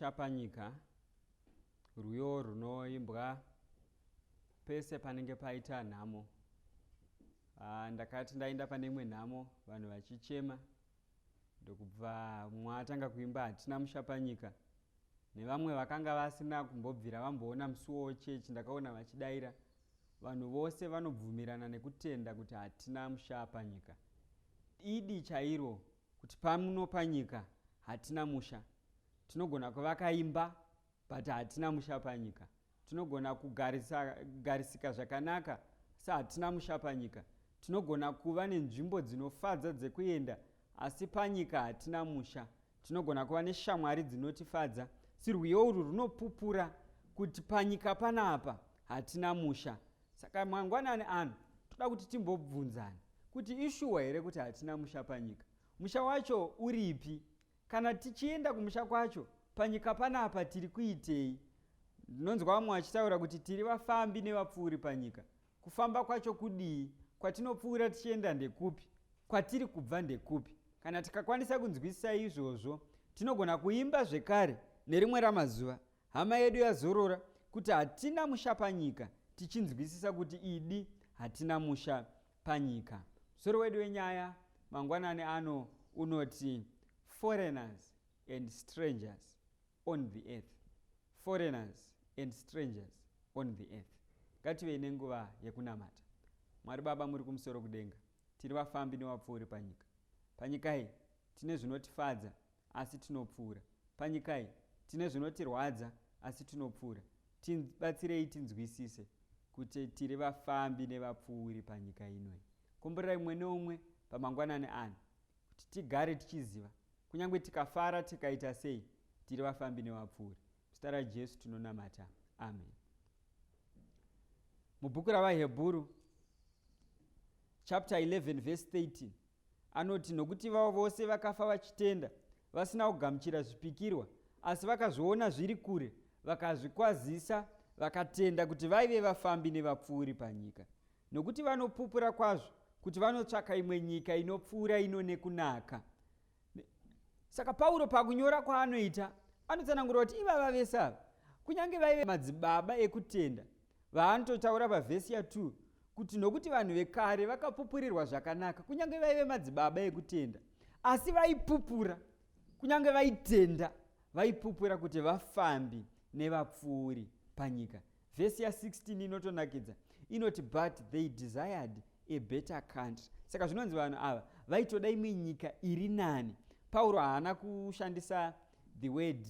mushapanyika, rwiyo runoimbwa pese panenge paita nhamo. Ndakati ndaenda pane imwe nhamo vanhu vachichema, ndokubva mumwe atanga kuimba hatina mushapanyika, nevamwe vakanga vasina kumbobvira vamboona musuwo wechechi ndakaona vachidaira. Vanhu vose vanobvumirana nekutenda kuti hatina mushapanyika. Idi chairo kuti pamuno panyika hatina musha. Tinogona kuvaka imba but hatina mushapanyika. Tinogona kugarisika zvakanaka asi hatina mushapanyika. Tinogona kuva nenzvimbo dzinofadza dzekuenda asi panyika hatina musha. Tinogona kuva neshamwari dzinotifadza, si rwiyo urwu runopupura kuti panyika panapa hatina musha. Saka mangwanani ano toda kuti timbobvunzana kuti ishuwa here kuti hatina musha panyika. Musha wacho uripi? Kana tichienda kumusha kwacho, panyika panapa tiri kuitei? Ndinonzwa vamwe vachitaura kuti tiri vafambi nevapfuuri panyika. Kufamba kwacho kudii? Kwatinopfuura tichienda ndekupi? Kwatiri kubva ndekupi? Kana tikakwanisa kunzwisisa izvozvo, tinogona kuimba zvekare nerimwe ramazuva hama yedu yazorora kuti hatina musha panyika, tichinzwisisa kuti idi hatina musha panyika. Musoro wedu wenyaya mangwanani ano unoti foreigners and strangers on the earth. Foreigners and strangers on the earth. Ngative nenguva yekunamata. Mwari Baba muri kumusoro kudenga, tiri vafambi nevapfuuri panyika. Panyika iyi tine zvinotifadza asi tinopfuura. Panyika iyi tine zvinotirwadza asi tinopfuura. Tibatsirei tinzwisise kuti tiri vafambi nevapfuuri panyika inoi. Kumburirai mumwe neumwe pamangwanani ano kuti tigare tichiziva kunyange tikafara tikaita sei, tiri vafambi nevapfuuri. Muzita raJesu tinonamata. Amen. Mubhuku ravaHebhuru chapter 11 verse 13 anoti, nokuti vavo vose vakafa vachitenda, vasina kugamuchira zvipikirwa, asi vakazviona zviri kure, vakazvikwazisa, vakatenda kuti vaive vafambi nevapfuuri panyika. Nokuti vanopupura kwazvo kuti vanotsvaka imwe nyika inopfuura ino nekunaka. Saka Pauro pakunyora kwaanoita anotsanangura kuti ivava vese ava kunyange vaive madzibaba ekutenda, vaanototaura pavhesi ya2 kuti nokuti vanhu vekare vakapupurirwa zvakanaka, kunyange vaive madzibaba ekutenda, asi vaipupura, kunyange vaitenda, vaipupura kuti vafambi nevapfuuri panyika. Vhesi ya16 inotonakidza, inoti but they desired a better country. Saka zvinonzi vanhu ava vaitoda imwe nyika iri nani. Pauro haana kushandisa the word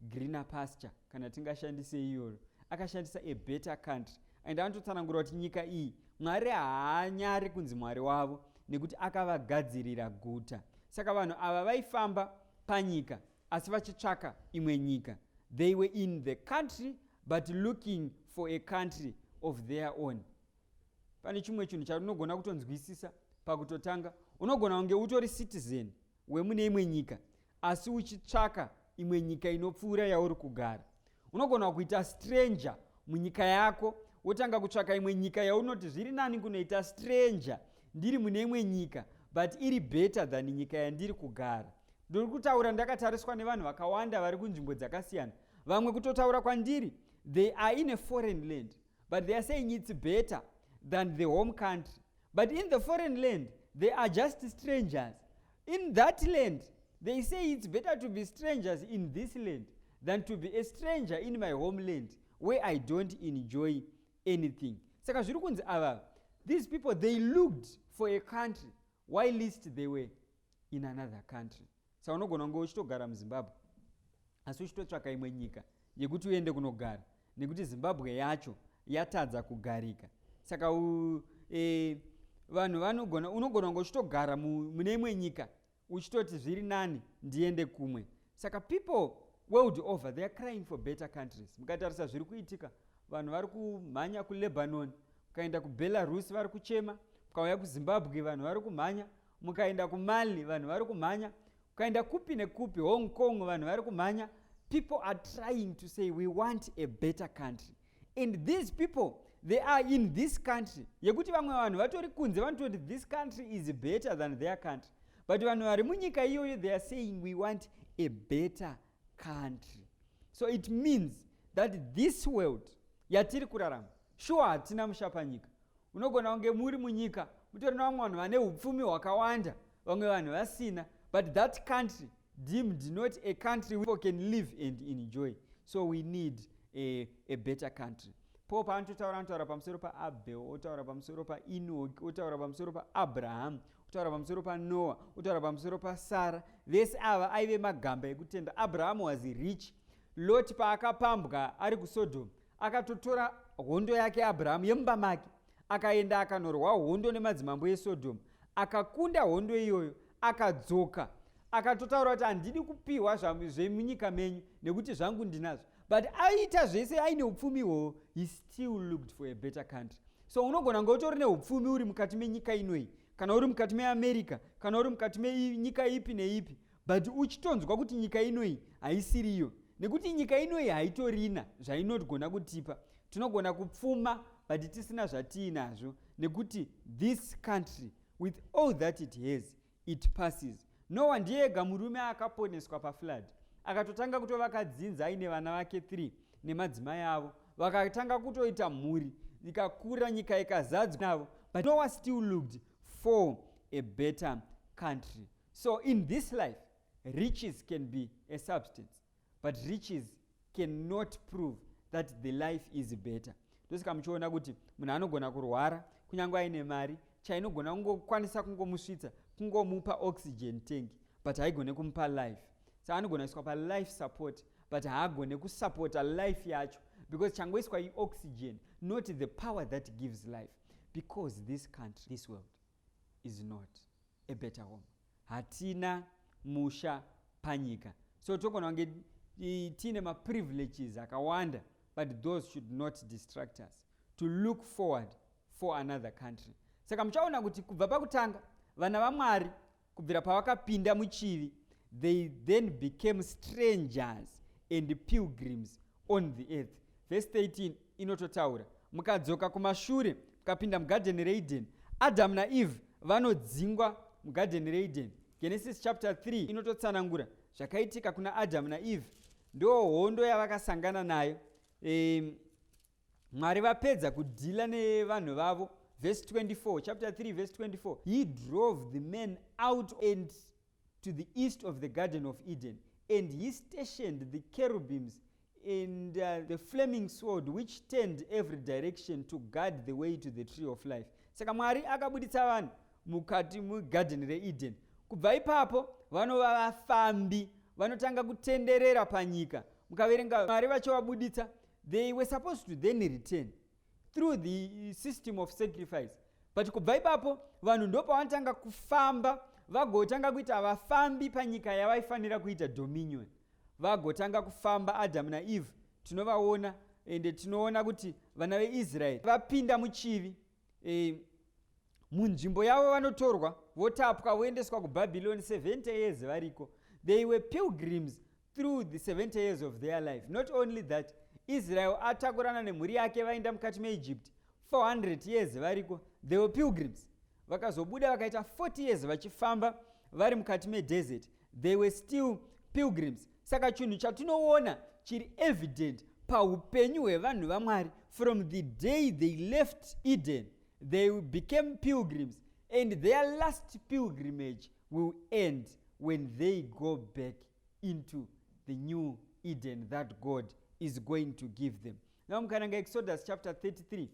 greener pasture kana tingashandise iyoro, akashandisa a better country. And anototsanangura kuti nyika iyi Mwari haanyari kunzi Mwari wavo nekuti akavagadzirira guta. Saka vanhu ava vaifamba panyika asi vachitsvaka imwe nyika. They were in the country but looking for a country of their own. Pane chimwe chinhu chaunogona kutonzwisisa pakutotanga, unogona kunge utori citizen wemune imwe nyika asi uchitsvaka imwe nyika inopfuura yauri kugara. Unogona kuita stranger munyika yako, wotanga kutsvaka imwe nyika yaunoti zviri nani kunoita stranger ndiri mune imwe nyika but iri better than nyika yandiri kugara. Ndiri kutaura ndakatariswa nevanhu vakawanda vari kunzvimbo dzakasiyana. Vamwe kutotaura kwandiri, they are in a foreign land but they are saying it's better than the home country. But in the foreign land, they are just strangers. In that land, they say it's better to be strangers in this land than to be a stranger in my homeland where I don't enjoy anything. Saka zviri kunzi ava, these people, they looked for a country whilst they were in another country. Saka unogona kunge uchitogara muZimbabwe asi uchitotsvaka imwe nyika yekuti uende kunogara nekuti Zimbabwe yacho yatadza kugarika. Saka vanhu unogona kunge uchitogara mune imwe nyika uchitoti zviri nani ndiende kumwe. Saka people world over, they are crying for better countries. Mukatarisa zviri kuitika, vanhu vari kumhanya kuLebanon, mukaenda kuBelarus vari kuchema, mukauya kuZimbabwe vanhu vari kumhanya, mukaenda kuMali vanhu vari kumhanya, mukaenda kupi nekupi, Hong Kong vanhu vari kumhanya. People are trying to say we want a better country. And these people, they are in this country. Yekuti vamwe vanhu vatori kunze vanototi this country is better than their country. But vanhu vari munyika iyoyo, they are saying we want a better country. So it means that this world yatiri kurarama, sure hatina musha panyika. Unogona kunge muri munyika mutori nevamwe vanhu vane upfumi hwakawanda, vamwe vanhu vasina, but that country deemed not a country where people can live and enjoy. So we need a better country. Po paanotaura pamusoro paAbel, otaura pamusoro paEnoch, otaura pamusoro paAbraham, otaura pamusoro paNoah, otaura pamusoro paSara. Vese ava aive magamba ekutenda. Abraham was rich. Lot paakapambwa ari kuSodom, akatotora hondo yake Abraham yemumba make, akaenda akanorwa hondo nemadzimambo eSodom, akakunda hondo iyoyo, akadzoka, akatotaura kuti handidi kupiwa zvemunyika menyu nekuti zvangu ndinazvo. But aita zvese aine upfumi hwo, he still looked for a better country. So unogona kunge utori neupfumi uri mukati menyika inoi, kana uri mukati meAmerica, kana uri mukati menyika ipi neipi, but uchitonzwa kuti nyika inoi haisiriyo, nekuti nyika inoi haitorina zvainogona kutipa. Tinogona kupfuma but tisina zvatiinazvo, nekuti this country with all that it has, it passes. Noah ndiye ega murume akaponeswa paflood, akatotanga kutovaka dzinza aine vana vake 3 nemadzimai avo, vakatanga kutoita mhuri, ikakura nyika ikazadzwa navo. But Noah still looked for a better country. So in this life, riches can be a substance, but riches cannot prove that the life is better. Ndosaka muchiona kuti munhu anogona kurwara kunyange aine mari, chainogona kungokwanisa kungomusvitsa, kungomupa oxygen tank, but haigone kumupa life. Saka anogona iswa palife support, but haagone kusupporta life yacho, because changoiswa oxygen, not the power that gives life. Because this country, this world, is not a better home. Hatina musha panyika. So togona kunge tiine maprivileges akawanda, but those should not distract us to look forward for another country. Saka muchaona kuti kubva pakutanga vana vaMwari kubvira pavakapinda muchivi, they then became strangers and pilgrims on the earth. Verse 13 inototaura, mukadzoka kumashure mukapinda mugarden reEden, Adam naEve vanodzingwa mugarden reEden. Genesis chapter 3 inototsanangura zvakaitika kuna Adam naEve. Ndo hondo yavakasangana nayo. Mwari vapedza kudhila nevanhu vavo. Verse 24, chapter 3 verse 24, he drove the men out and to the east of the Garden of Eden, and he stationed the cherubims and the flaming sword which turned every direction to guard the way to the tree of life. Saka Mwari akabuditsa vanhu mukati mugarden reEden. Kubva ipapo vanova vafambi, vanotanga kutenderera panyika. Mukaverenga Mwari vachovabuditsa, they were supposed to then return through the system of sacrifice. But kubva ipapo vanhu ndopavanotanga kufamba, vagotanga kuita vafambi panyika yavaifanira kuita dominion. Vagotanga kufamba Adam naEve, tinovaona, ende tinoona kuti vana veIsraeri vapinda muchivi, munzvimbo yavo vanotorwa, votapwa voendeswa kuBhabhiloni 70 years variko. They were pilgrims through the 70 years of their life. Not only that, Israel atakurana nemhuri yake vaenda mukati meEgypt 400 years variko. They were pilgrims. Vakazobuda vakaita 40 years vachifamba vari mukati medesert. They were still pilgrims. Saka chinhu chatinoona chiri evident paupenyu hwevanhu vaMwari, from the day they left Eden, they became pilgrims, and their last pilgrimage will end when they go back into the new Eden that God is going to give them. Now mukaranga Exodus chapter 33,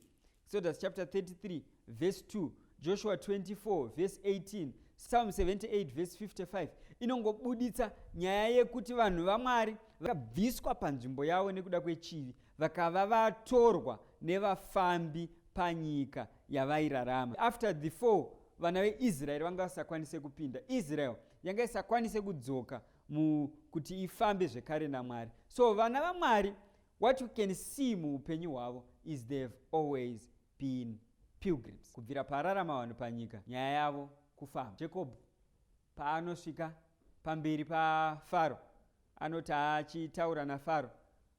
Exodus chapter 33 verse 2, Joshua 24 verse 18, Psalm 78 verse 55, inongobuditsa nyaya yekuti vanhu vaMwari vakabviswa panzvimbo yavo nekuda kwechivi, vakava vatorwa nevafambi panyika yavairarama. After the fall, vana veIsraeri vanga vasakwanise kupinda. Israel yanga isakwanise kudzoka kuti ifambe zvekare naMwari. So vana vaMwari, what you can see muupenyu hwavo is they've always been pilgrims. Kubvira pararama vanhu panyika, nyaya yavo kufamba. Jacob paanosvika pamberi paFaro, anoti achitaura naFaro,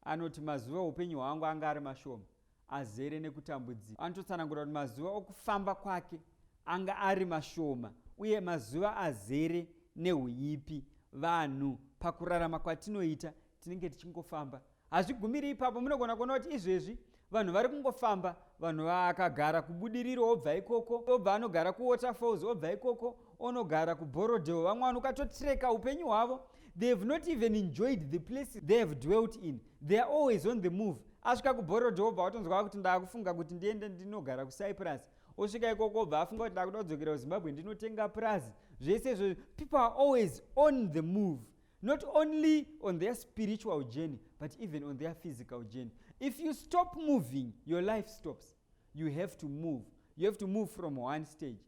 anoti mazuva oupenyu hwangu anga ari mashoma, azere nekutambudzika. Anototsanangura kuti mazuva okufamba kwake anga ari mashoma, uye mazuva azere neuipi. Vanhu pakurarama kwatinoita tinenge tichingofamba. Hazvigumiri ipapo, munogona kuona kuti izvezvi vanhu vari kungofamba, vanhu vakagara kubudiriro obva ikoko, obva anogara kuwaterfalls, obva ikoko onogara kuborodeo, vamwe vanhu ukatotreka upenyu hwavo. They have not even enjoyed the places they have dwelt in. They are always on the move. Asvika kuborodeo obva watonzwa kuti ndakufunga kuti ndiende ndinogara kuCyprus. Osvika ikoko obva afunga kuti ndakuda kudzokera kuZimbabwe ndinotenga purazi. Zvese izvo, people are always on the move. Not only on their spiritual journey, but even on their physical journey. If you stop moving, your life stops. You have to move. You have to move from one stage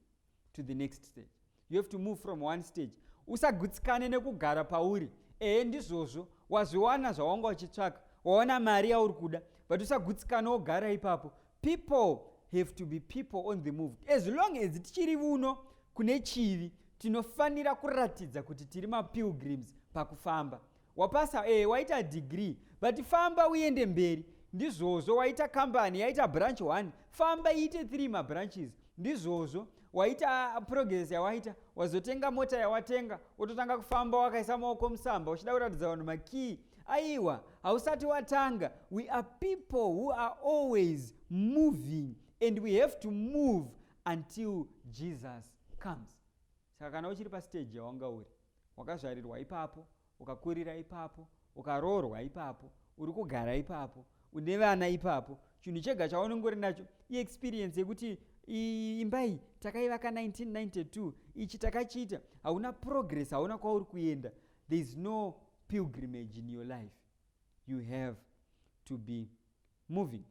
to the next stage. You have to move from one stage. Usagutsikane nekugara pauri. Ndizvozvo wazviwana zvawanga uchitsvaka. Waona mari yauri kuda, but usagutsikane wogara ipapo. People have to be people on the move. As long as tichiri uno kune chivi, tinofanira kuratidza kuti tiri mapilgrims pakufamba. Wapasa waita degree, but famba uende mberi. Ndizvozvo waita company, yaita branch 1, famba iite 3 mabranches. Ndizvozvo waita progress yawaita, wazotenga mota yawatenga, ototanga kufamba wakaisa maoko musamba, uchida kuratidza vanhu makey. Aiwa, hausati watanga. We are people who are always moving, and we have to move until Jesus comes. Saka kana uchiri pastage yawanga uri, wakazvarirwa ipapo, ukakurira ipapo, ukaroorwa ipapo, uri kugara ipapo, une vana ipapo, chinhu chega chaunongori nacho experience yekuti imba iyi takaivaka 1992, ichi takachiita, hauna progress, hauna kwauri kuenda. There is no pilgrimage in your life. You have to be moving.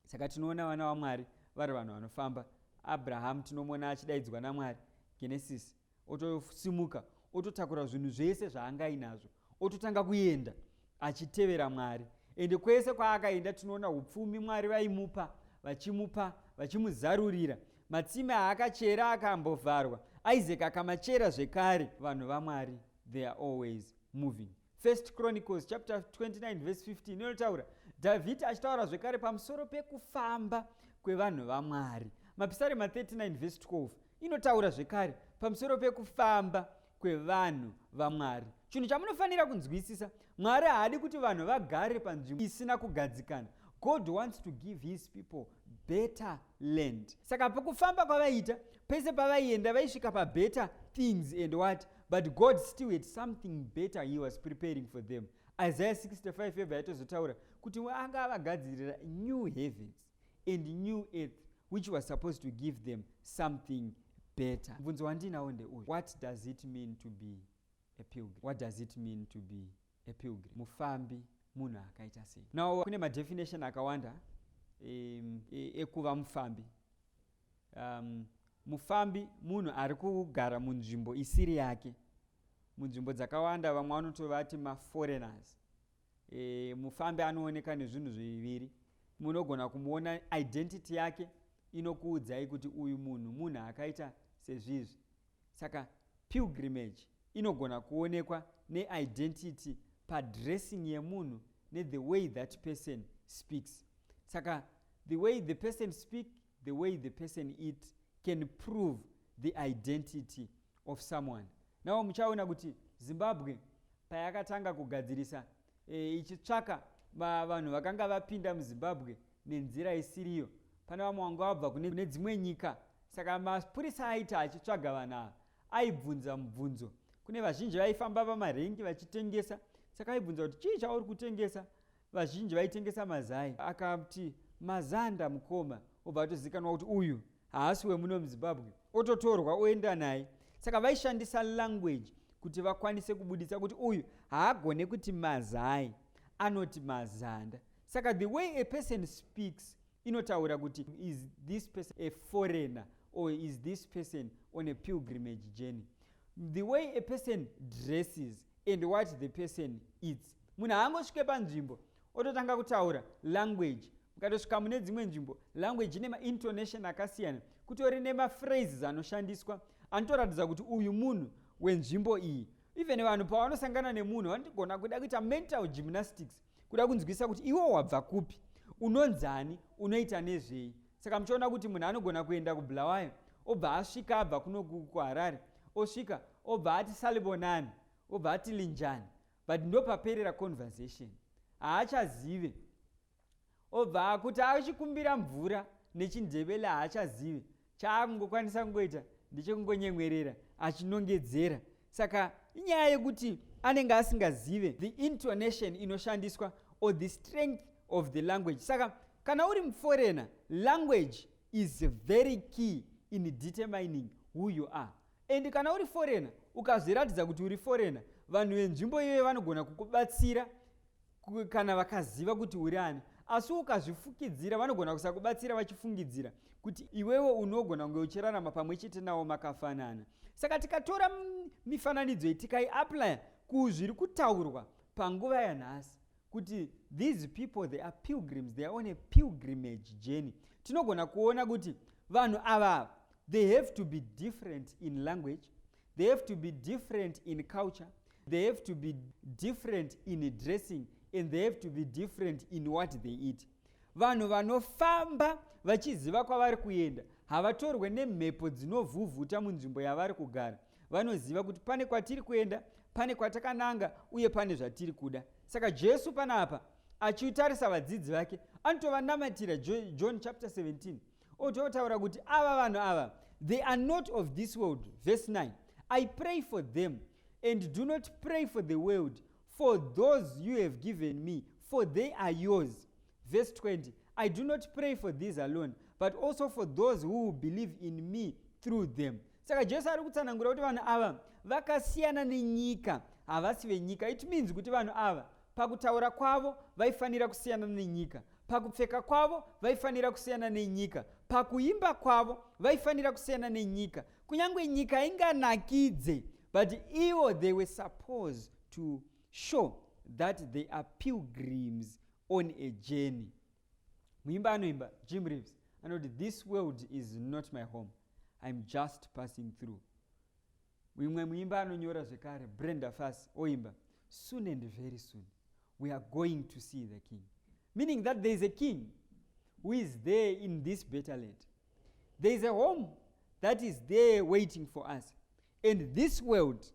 Saka tinoona vana vaMwari vari vanhu vanofamba. Abraham tinomona achidaidzwa naMwari, Genesis, otosimuka, ototakura zvinhu zvese zvaangainazvo, ototanga kuenda achitevera Mwari. Ende kwese kwaakaenda tinoona upfumi Mwari vaimupa, vachimupa, vachimuzarurira. Matsime aakachera akambovharwa, Isaac akamachera zvekare. Vanhu vaMwari, they are always moving. First Chronicles chapter 29 verse 15 inotaura David achitaura zvekare pamusoro pekufamba kwevanhu vaMwari. Mapisarema 39 verse 12 inotaura zvekare pamusoro pekufamba kwevanhu vaMwari. Chinhu chamunofanira kunzwisisa, Mwari haadi kuti vanhu vagare panzvimbo isina kugadzikana. God wants to give his people better land. Saka pakufamba kwavaita, pese pavaienda vaisvika pabetter things and what? But God still had something better he was preparing for them. Isaiah 65 yebva yatozotaura kuti anga avagadzirira new heavens and new earth, which was supposed to give them something better. Mvunzo wandinawo ndeuyu. What does it mean to be a pilgrim? What does it mean to be a pilgrim? Mufambi munhu akaita sei? Now kune madefinition akawanda ekuva mufambi. Mufambi munhu ari kugara munzvimbo isiri yake. Munzvimbo dzakawanda vamwe vanotovati maforeigners. Mufambi anooneka nezvinhu zviviri. Munogona kumuona identity yake inokuudzai kuti uyu munhu akaita sezvizvi. Saka pilgrimage inogona kuonekwa neidentity padressing yemunhu ne the way that person speaks. Saka the way the person speaks, the way the person eats can prove the identity of someone. Now muchaona kuti Zimbabwe payakatanga kugadzirisa ichitsvaka vanhu vakanga vapinda muZimbabwe nenzira isiriyo, pane vamwe vanga vabva kune dzimwe nyika. Saka mapurisa aita achitsvaga vanhu ava aibvunza mubvunzo. Kune vazhinji vaifamba pamarengi vachitengesa, saka aibvunza kuti chii chauri kutengesa? Vazhinji vaitengesa mazai. Akati mazanda mukoma, obva atozikanwa kuti uyu haasi wemuno muZimbabwe, ototorwa oenda naye. Saka vaishandisa language kuti vakwanise kubudisa kuti uyu haagone kuti mazai, anoti mazanda. Saka the way a person speaks inotaura kuti is this person a foreigner or is this person on a pilgrimage journey. The way a person dresses and what the person eats. Munhu haangosvike panzvimbo ototanga kutaura language. Mukatosvika mune dzimwe nzvimbo, language ine ma-intonation akasiyana, kutori nema-phrases anoshandiswa anotoratidza kuti uyu munhu wenzvimbo iyi. Even vanhu pavanosangana nemunhu vanogona kuda kuita mental gymnastics, kuda kunzwisa kuti iwo wabva kupi, unonzani, unoita nezvei. Saka muchiona kuti munhu anogona kuenda kuBulawayo, obva asvika abva kuno kuHarare, osvika obva ati salibonani, obva ati linjani, but ndopaperera conversation. Haachazive. Obva kuti achikumbira mvura nechindevele haachazive. Chaakungokwanisa kungoita ndechekungonyemwerera achinongedzera. Saka inyaya yekuti anenge asingazive the intonation inoshandiswa or the strength of the language. Saka kana uri muforeigner, language is very key in determining who you are. And kana uri foreigner, ukazviratidza kuti uri foreigner, vanhu venzvimbo iyoyo vanogona kukubatsira kana vakaziva kuti uri ani. Asi ukazvifukidzira vanogona kusakubatsira vachifungidzira kuti iwewe unogona kunge uchirarama pamwe chete navo makafanana. Saka tikatora mifananidzo iyi tikaiapply kuzviri kutaurwa panguva yanhasi kuti these people they are pilgrims, they are on a pilgrimage journey, tinogona kuona kuti vanhu ava they have to be different in language, they have to be different in culture, they have to be different in dressing, and they have to be different in what they eat. Vanhu vanofamba vachiziva kwavari kuenda havatorwe nemhepo dzinovhuvhuta munzvimbo yavari kugara. Vanoziva kuti pane kwatiri kuenda, pane kwatakananga, uye pane zvatiri kuda. Saka Jesu panapa achitarisa vadzidzi vake anotovanamatirira. John chapter 17 ototaura kuti ava vanhu ava they are not of this world. Verse 9, I pray for them and do not pray for the world, for those you have given me, for they are yours. Verse 20, I do not pray for these alone, but also for those who believe in me through them. Saka Jesu ari kutsanangura kuti vanhu ava vakasiyana nenyika, havasi venyika. It means kuti vanhu ava pakutaura kwavo vaifanira kusiyana nenyika, pakupfeka kwavo vaifanira kusiyana nenyika, pakuimba kwavo vaifanira kusiyana nenyika. Kunyangwe nyika inganakidze, but ivo they were supposed to show that they are pilgrims on a journey. Muimba anoimba Jim Reeves anoti this world is not my home, I'm just passing through. Mumwe muimba anonyora zvekare Brenda Fassie oimba soon and very soon we are going to see the king, meaning that there is a king who is there in this better land. There is a home that is there waiting for us, and this world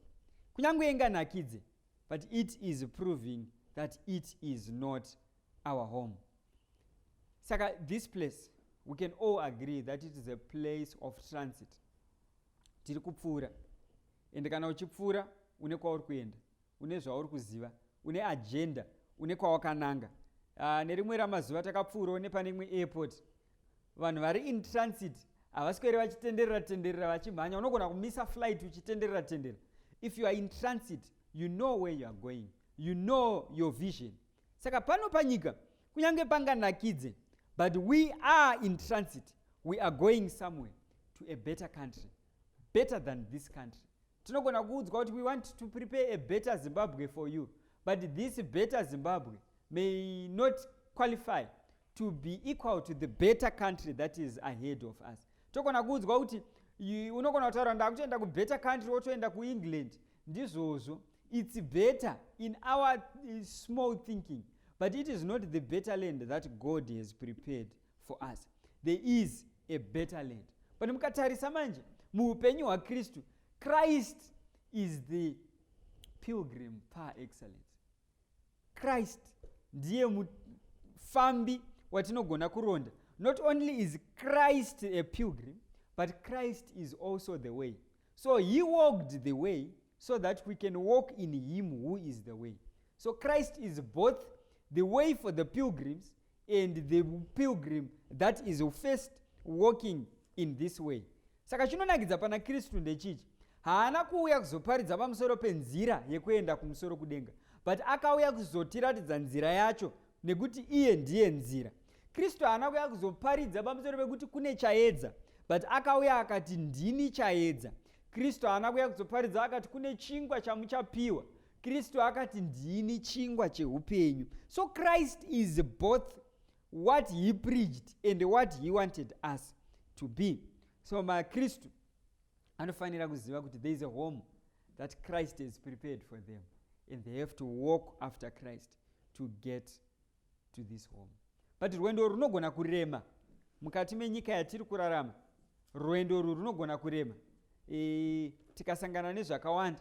kunyangwe inganakidze, but it is proving that it is not our home. Saka this place we can all agree that it is a place of transit. Tiri kupfuura, ende kana uchipfuura une kwauri kuenda, une zvauri kuziva, une agenda, une kwawakananga. Nerimwe ramazuva takapfuurawo nepane imwe airport, vanhu vari in transit havasweri vachitenderera tenderera vachimhanya, unogona kumisa flight uchitenderera tenderera. If you are in transit, you know where you are going, you know your vision. Saka pano panyika kunyange panganakidze, but we are in transit, we are going somewhere to a better country, better than this country. Tinogona kuudzwa kuti we want to prepare a better Zimbabwe for you, but this better Zimbabwe may not qualify to be equal to the better country that is ahead of us. Togona kuudzwa kuti unogona kutaura ndakutoenda kubetter country wotoenda kuEngland. Ndizvozvo, it's better in our small thinking, but it is not the better land that God has prepared for us. There is a better land. But mukatarisa manje muupenyu hwaKristu, Christ is the pilgrim par excellence. Christ ndiye mufambi watinogona kuronda. Not only is Christ a pilgrim, but Christ is also the way. So he walked the way so that we can walk in him who is the way. So Christ is both the way for the pilgrims and the pilgrim that is first walking in this way. Saka chinonakidza pana Kristu ndechichi, haana kuuya kuzoparidza pamusoro penzira yekuenda kumusoro kudenga, but akauya kuzotiratidza nzira yacho nekuti iye ndiye nzira. Kristu haana kuuya kuzoparidza pamusoro pekuti kune chaedza, but akauya akati ndini chaedza. Kristu haana kuuya kuzoparidza akati kune chingwa chamuchapiwa. Kristu akati ndini chingwa cheupenyu. So Christ is both what he preached and what he wanted us to be. So Kristu anofanira kuziva kuti there is a home that Christ has prepared for them, and they have to walk after Christ to get to this home. But rwendo runogona kurema mukati menyika yatiri kurarama. Rwendo runogona kurema tikasangana nezvakawanda.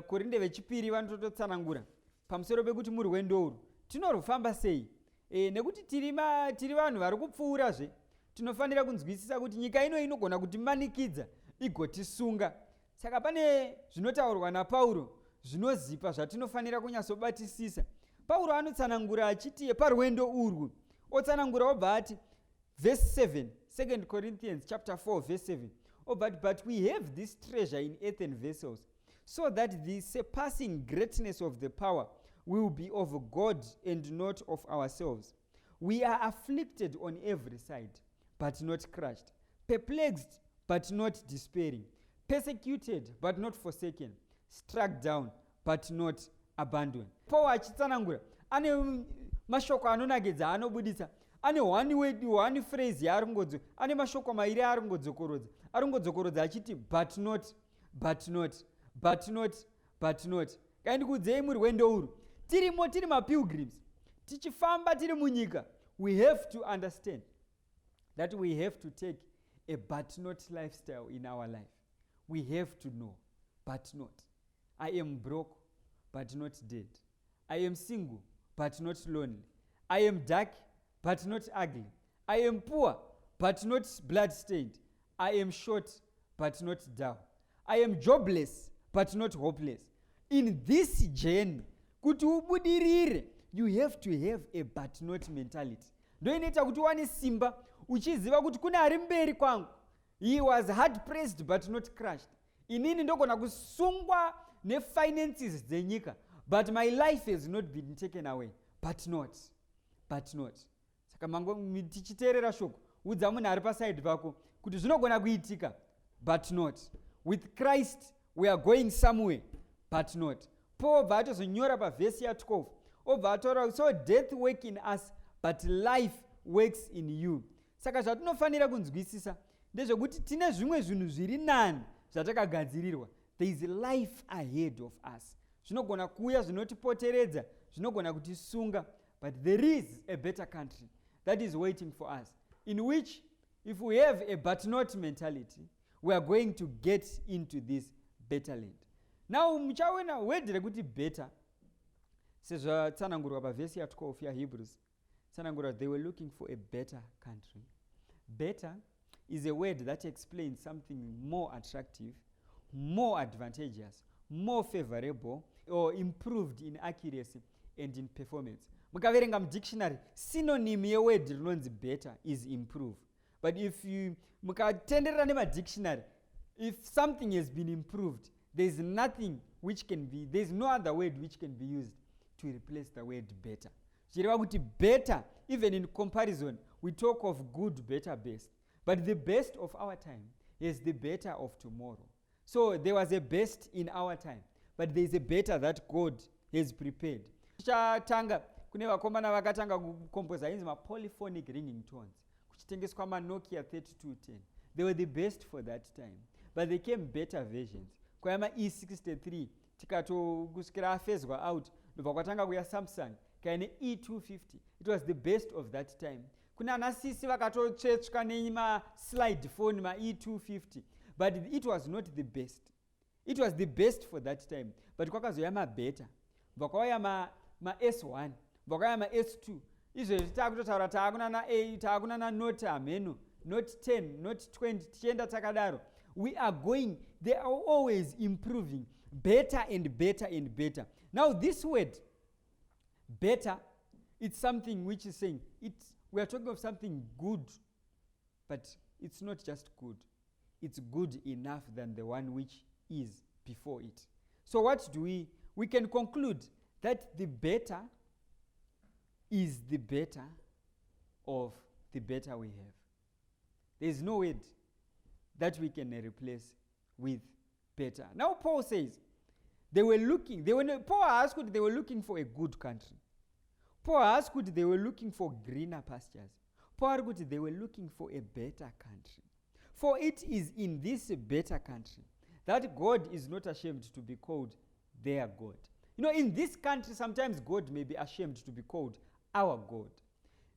Korinde vechipiri vanototsanangura pamusoro pekuti murwendo urwu tinorufamba sei. Nekuti tiri vanhu vari kupfuurazve, tinofanira kunzwisisa kuti nyika ino inogona kutimanikidza igotisunga. Saka pane zvinotaurwa naPauro zvinozipa zvatinofanira kunyatsobatisisa. Pauro anotsanangura achiti parwendo urwu, otsanangura obva ati verse 7, 2 Corinthians chapter 4 verse 7, but we have this treasure in earthen vessels, so that the surpassing greatness of the power will be of God and not of ourselves. We are afflicted on every side, but not crushed, perplexed, but not despairing, persecuted, but not forsaken, struck down, but not abandoned. Paul achitsanangura ane mashoko anonakidza anobudisa, ane one phrase yaaringodzokorodza, ane mashoko mairi aringodzokorodza achiti but not, but not, but not, but not. Kaindikudzei murwendo urwu, tirimo tiri mapilgrims, tichifamba tiri munyika, we have to understand that we have to take a but not lifestyle in our life. We have to know, but not. I am broke, but not dead. I am single, but not lonely. I am dark, but not ugly. I am poor, but not blood-stained. I am short, but not dull. I am jobless, but not hopeless. In this journey, kuti ubudirire, you have to have a but not mentality. Ndoinoita kuti wane simba, uchiziva kuti kuna ari mberi kwangu. He was hard pressed but not crushed. Inini ndogona kusungwa nefinances dzenyika, but my life has not been taken away. But not. But not. Saka mango tichiteerera shoko, udza munhu ari paside pako kuti zvinogona kuitika, but not. With Christ we are going somewhere, but not. Paul obva atozonyora pavhesi ya12, obva ataura so death work in us, but life works in you. Saka zvatinofanira kunzwisisa ndezvekuti tine zvimwe zvinhu zviri nani zvatakagadzirirwa. There is life ahead of us. Zvinogona kuuya zvinotipoteredza, zvinogona kutisunga, but there is a better country that is waiting for us, in which if we have a but not mentality, we are going to get into this better land. Now muchaona word rekuti better sezvatsanangurwa pavhesi ya12 yaHebrews, tsanangurwa they were looking for a better country. Better is a word that explains something more attractive, more advantageous, more favorable, or improved in accuracy and in performance. Mukaverenga mudictionary, synonym yeword rinonzi better is improve. But if you mukatenderera nemadictionary, if something has been improved, there is no other word which can be used to replace the word better. Zvireva kuti better, even in comparison, we talk of good, better, best. But the best of our time is the better of tomorrow. So there was a best in our time, but there is a better that God has prepared. Kuchatanga kune vakomana vakatanga kukompoza inzi polyphonic ringing tones, kuchitengeswa Nokia 3210. They were the best for that time, but there came better versions. Kwayama E63 kusvikira afezwa out, ndobva kwatanga kuya Samsung kaine E250. It was the best of that time. Kuna anasisi vakatotsvetsva slide phone E250, but it was not the best. It was the best for that time, but kwakazoya mabeta, vakauya S1, vakauya S2. Izvezvi takutotaura taakuna na Note hameno, Note 10, Note 20, tichienda takadaro. They are always improving, better and better and better. Now this word, better, it's something which is saying, we are talking of something good, but it's not just good. It's good enough than the one which is before it. So what do we can conclude that the better is the better of the better we have. There is no word that we can replace with better. Now Paul says, Paul asked they were looking for a good country. Paul asked they were looking for greener pastures. Paul asked they were looking for a better country. For it is in this better country that God is not ashamed to be called their God. You know, in this country, sometimes God may be ashamed to be called our God.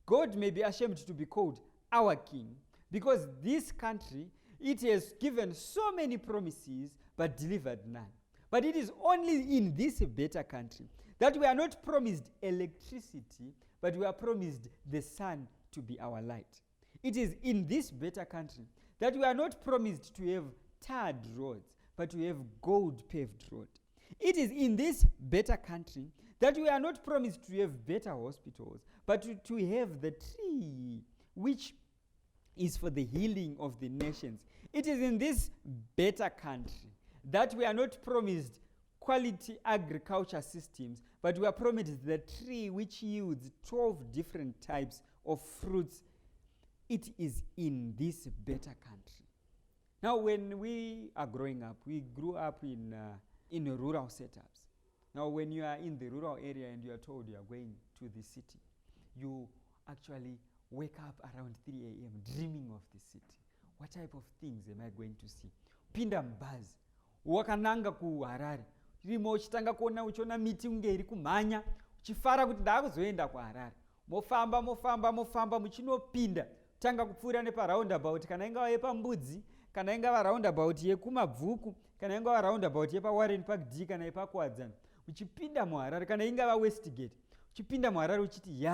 God may be ashamed to be called our King, because this country, it has given so many promises but delivered none. But it is only in this better country That we are not promised electricity, but we are promised the sun to be our light. It is in this better country that we are not promised to have tarred roads, but we have gold paved road. It is in this better country that we are not promised to have better hospitals, but to have the tree which is for the healing of the nations. It is in this better country that we are not promised quality agriculture systems, but we are promised the tree which yields 12 different types of fruits. It is in this better country. Now, when we are growing up, we grew up in rural setups. Now, when you are in the rural area and you are told you are going to the city, you actually wake up around 3 a.m. dreaming of the city. What type of things am I going to see? Pinda mbhazi, wakananga kuHarare. Rimo uchitanga kuona uchiona miti unge iri kumhanya, uchifara kuti ndakuzoenda kuHarare. Mofamba muchinopinda, tanga kupfuura neparoundabout, kana ingava yepambudzi, kana ingava roundabout yekumabvuku, kana ingava roundabout yepaWarren Park D, kana yepakuwadzana. Uchipinda muHarare, kana ingava Westgate, uchipinda muHarare uchiti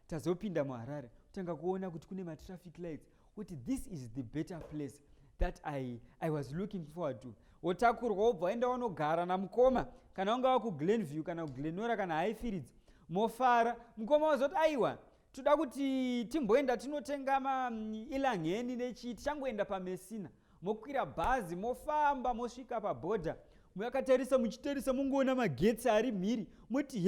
tazopinda muHarare, tanga kuona kuti kune matraffic lights, kuti this is the better place that I was looking forward to. Wotakurwa wobva waenda wanogara namukoma, kana ungava kuGlenview, kana kuGlenora, kana Highfields, mofara. Mukoma wazoti aiwa, toda kuti timboenda tinotenga ilangeni nechiti, changoenda paMessina. Mokwira bhazi, mofamba, mosvika pabhodha, muchiterisa mungoona magetsi ari mhiri, muti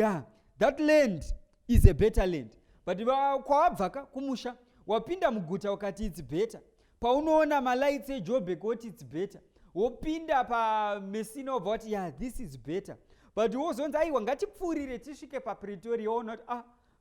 that land is a better land. But kwawabvaka kumusha, wapinda muguta wakati it's better. Paunoona malights eJoburg kuti it's better. Wopinda paMessina wobva wati this is better. But wozonzi aiwa ngatipfuurire tisvike paPretoria, woona kuti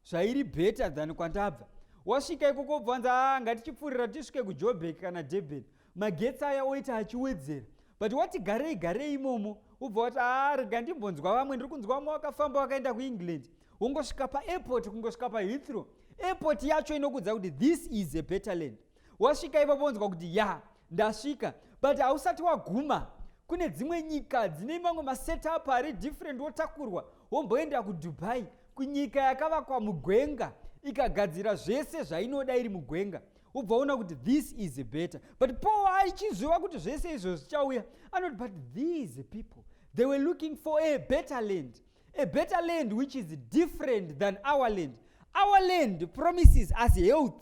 zvairi better than kwandabva. Wasvika ikoko wobva wanzi ngatichipfuurira tisvike kuJoburg kana Durban. Magetsi aya oita achiwedzera. But wati garei imomo, wobva wati rega ndimbonzwa vamwe, ndiri kunzwa vamwe wakafamba wakaenda kuEngland. Wongosvika paAirport, kungosvika paHeathrow. Airport yacho inokudza kuti this is a better land. Wasvika ipapo wonzwa kuti ndasvika. But hausati waguma, kune dzimwe nyika dzine mamwe masetup ari different, wotakurwa womboenda kuDubai, kunyika yakavakwa mugwenga, ikagadzira zvese zvainoda iri mugwenga. Wobva waona kuti this is better. But Paul achiziva kuti zvese izvo zvichauya, anoti but these people, they were looking for a better land. A better land which is different than our land. Our land promises us health,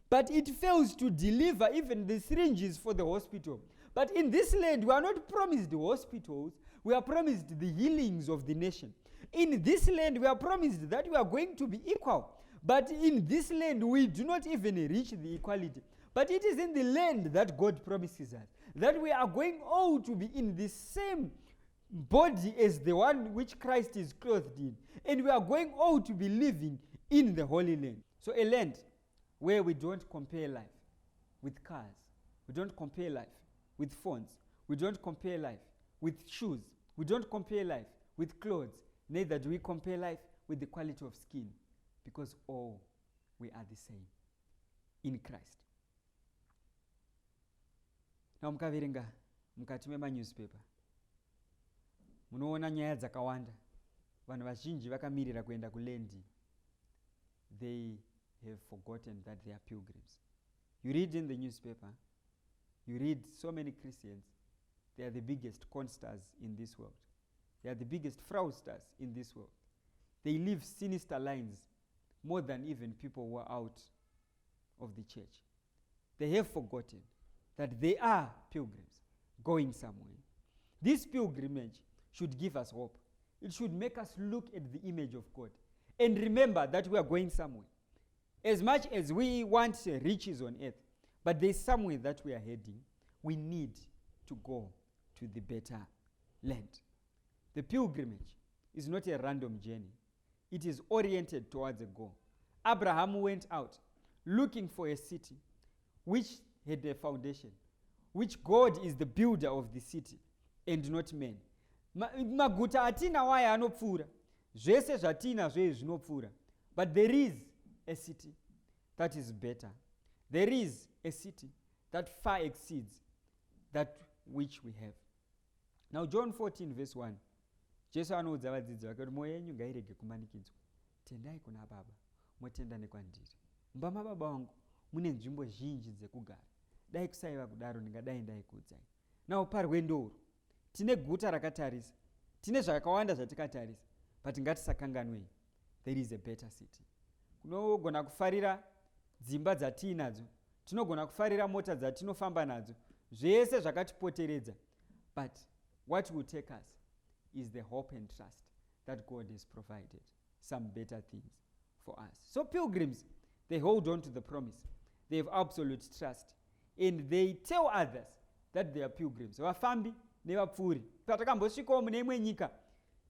but it fails to deliver even the syringes for the hospital. But in this land, we are not promised hospitals, we are promised the healings of the nation. In this land, we are promised that we are going to be equal. But in this land, we do not even reach the equality. But it is in the land that God promises us that we are going all to be in the same body as the one which Christ is clothed in. And we are going all to be living in the Holy Land. So a land where we don't compare life with cars. We don't compare life with phones. We don't compare life with shoes. We don't compare life with clothes. Neither do we compare life with the quality of skin, because all we are the same in Christ. Now mukaverenga mukati memanewspaper, munoona nyaya dzakawanda. Vanhu vazhinji vakamirira kuenda kulendi. They have forgotten that they are pilgrims. You read in the newspaper, you read so many Christians, they are the biggest consters in this world. They are the biggest fraudsters in this world. They live sinister lives more than even people who are out of the church. They have forgotten that they are pilgrims going somewhere. This pilgrimage should give us hope. It should make us look at the image of God and remember that we are going somewhere. As much as we want riches on earth, but there's somewhere that we are heading, we need to go to the better land. The pilgrimage is not a random journey. It is oriented towards a goal. Abraham went out looking for a city which had a foundation, which God is the builder of the city and not men. Maguta atina waya anopfura. Zvese zvatina zve zvinopfura. But there is a city that is better. There is a city that far exceeds that which we have. Now John 14 verse 1 Jesu anoudza vadzidzi vake kuti mwoyo yenyu ngairege kumanikidzwa, tendai kuna Baba motenda nekwandiri. Mumba maBaba vangu mune nzvimbo zhinji dzekugara, dai kusaiva kudaro ndingadai ndaikuudzai. Nawo parwendo urwu tine guta rakatarisa, tine zvakawanda zvatikatarisa, but ngatisakanganwei, there is a better city. Kunogona kufarira dzimba dzatiinadzo, tinogona kufarira mota dzatinofamba nadzo, zvese zvakatipoteredza, but what will take us is the hope and trust that God has provided some better things for us. So pilgrims, they hold on to the promise, they have absolute trust, and they tell others that they are pilgrims. Vafambi nevapfuri. Patakambosvikawo mune imwe nyika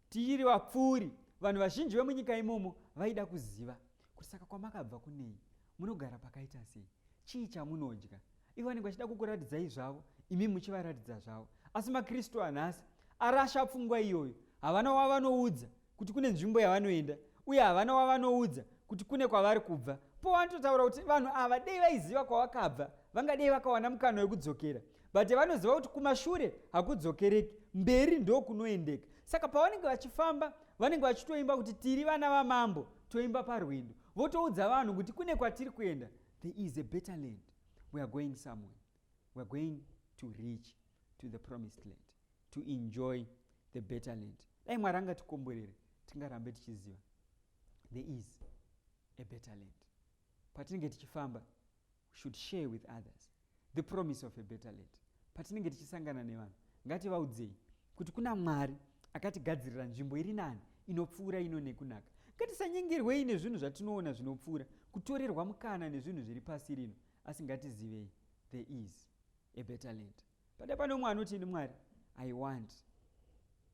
tiri vapfuri, vanhu vazhinji vemunyika imomo vaida kuziva kuti saka kwamakabva kunei, munogara pakaita sei, chii chamunodya. Ivo vanenge vachida kukuratidzai zvavo, imi muchivaratidza zvavo. Asi maKristu anhasi arasha pfungwa iyoyo, havana wavanoudza kuti kune nzvimbo yavanoenda, uye havana wavanoudza kuti kune kwavari kubva. Po vanototaura kuti vanhu ava dei vaiziva kwavakabva, vangadei vakawana mukana wekudzokera, but vanoziva kuti kumashure hakudzokereki, mberi ndo kunoendeka. Saka pavanenge vachifamba, vanenge vachitoimba kuti tiri vana vamambo, toimba parwendo. Votoudza vanhu kuti kune kwatiri kuenda, there is a better land. We are going somewhere. We are going to reach to the promised land, to enjoy the better land. Dai Mwari angatikomborere, tingarambe tichiziva there is a better land. Patinenge tichifamba, we should share with others the promise of a better land. Patinenge tichisangana nevanhu, ngativaudzei kuti kuna Mwari akatigadzirira nzvimbo iri nani, inopfuura ino nekunaka. Ngatisanyengirwei nezvinhu zvatinoona zvinopfuura, kutorerwa mukana nezvinhu zviri pasi rino, asi ngatizivei there is a better land. Padai pano mumwe anoti Mwari, I want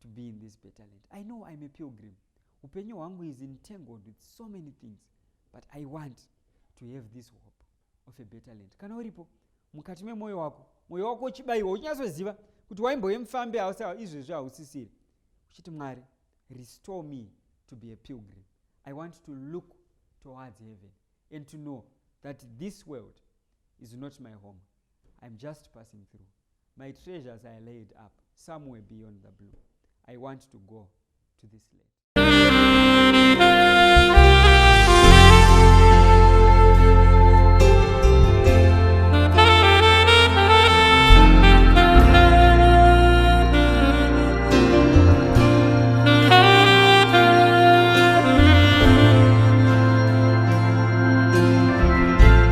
to be in this better land. I know I'm a pilgrim. Upenyu hwangu is entangled with so many things, but I want to have this hope of a better land. Kana uripo mukati memwoyo wako uchibayiwa, uchinyatsoziva kuti waimbove mufambi izvezvi hausisiri, uchiti Mwari, restore me to be a pilgrim. I want to look towards heaven and to know that this world is not my home. I'm just passing through. My treasures are laid up somewhere beyond the blue. I want to go to this land.